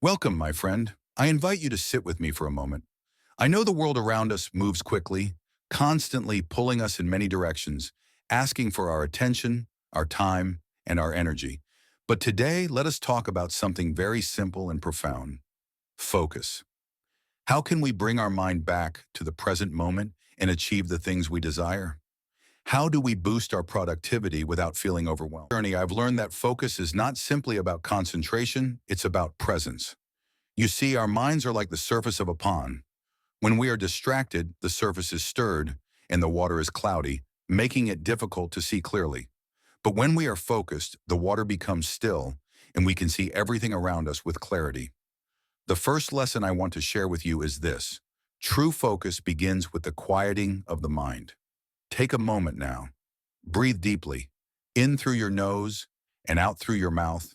Welcome, my friend. I invite you to sit with me for a moment. I know the world around us moves quickly, constantly pulling us in many directions, asking for our attention, our time, and our energy. But today, let us talk about something very simple and profound: focus. How can we bring our mind back to the present moment and achieve the things we desire? How do we boost our productivity without feeling overwhelmed? I've learned that focus is not simply about concentration, it's about presence. You see, our minds are like the surface of a pond. When we are distracted, the surface is stirred and the water is cloudy, making it difficult to see clearly. But when we are focused, the water becomes still and we can see everything around us with clarity. The first lesson I want to share with you is this: true focus begins with the quieting of the mind. Take a moment now. Breathe deeply, in through your nose and out through your mouth,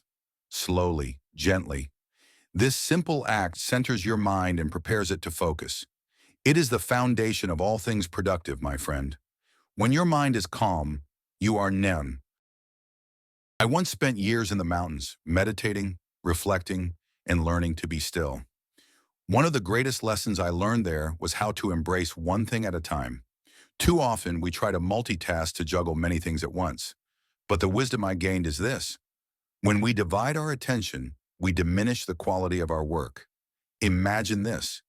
slowly, gently. This simple act centers your mind and prepares it to focus. It is the foundation of all things productive, my friend. When your mind is calm, you are zen. I once spent years in the mountains, meditating, reflecting, and learning to be still. One of the greatest lessons I learned there was how to embrace one thing at a time. Too often, we try to multitask to juggle many things at once. But the wisdom I gained is this: when we divide our attention, we diminish the quality of our work. Imagine this: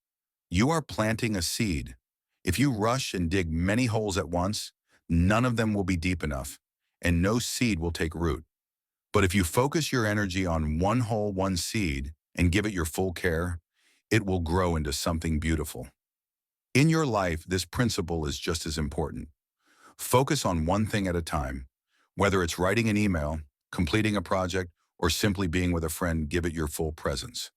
you are planting a seed. If you rush and dig many holes at once, none of them will be deep enough, and no seed will take root. But if you focus your energy on one hole, one seed, and give it your full care, it will grow into something beautiful. In your life, this principle is just as important. Focus on one thing at a time. Whether it's writing an email, completing a project, or simply being with a friend, give it your full presence.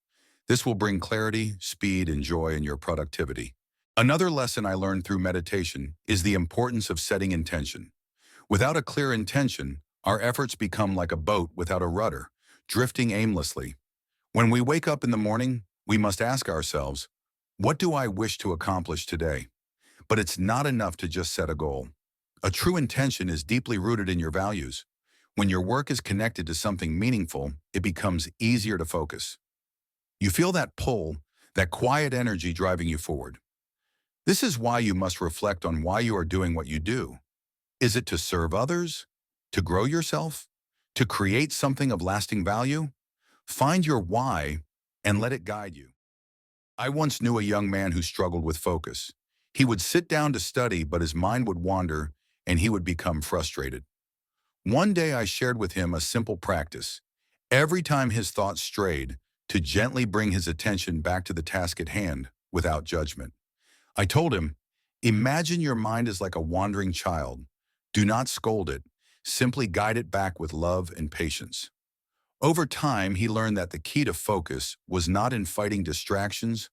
This will bring clarity, speed, and joy in your productivity. Another lesson I learned through meditation is the importance of setting intention. Without a clear intention, our efforts become like a boat without a rudder, drifting aimlessly. When we wake up in the morning, we must ask ourselves, what do I wish to accomplish today? But it's not enough to just set a goal. A true intention is deeply rooted in your values. When your work is connected to something meaningful, it becomes easier to focus. You feel that pull, that quiet energy driving you forward. This is why you must reflect on why you are doing what you do. Is it to serve others? To grow yourself? To create something of lasting value? Find your why and let it guide you. I once knew a young man who struggled with focus. He would sit down to study, but his mind would wander and he would become frustrated. One day I shared with him a simple practice. Every time his thoughts strayed, to gently bring his attention back to the task at hand without judgment. I told him, imagine your mind is like a wandering child. Do not scold it. Simply guide it back with love and patience. Over time, he learned that the key to focus was not in fighting distractions,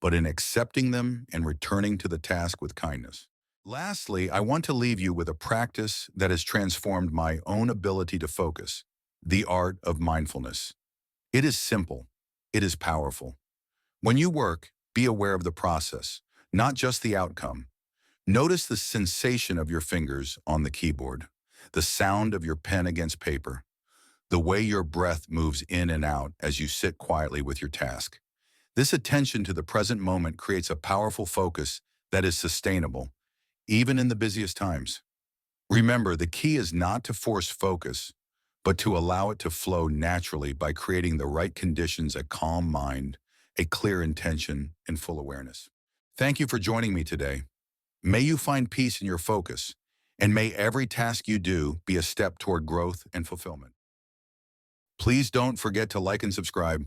but in accepting them and returning to the task with kindness. Lastly, I want to leave you with a practice that has transformed my own ability to focus: the art of mindfulness. It is simple. It is powerful. When you work, be aware of the process, not just the outcome. Notice the sensation of your fingers on the keyboard, the sound of your pen against paper, the way your breath moves in and out as you sit quietly with your task. This attention to the present moment creates a powerful focus that is sustainable, even in the busiest times. Remember, the key is not to force focus, but to allow it to flow naturally by creating the right conditions: a calm mind, a clear intention, and full awareness. Thank you for joining me today. May you find peace in your focus, and may every task you do be a step toward growth and fulfillment. Please don't forget to like and subscribe.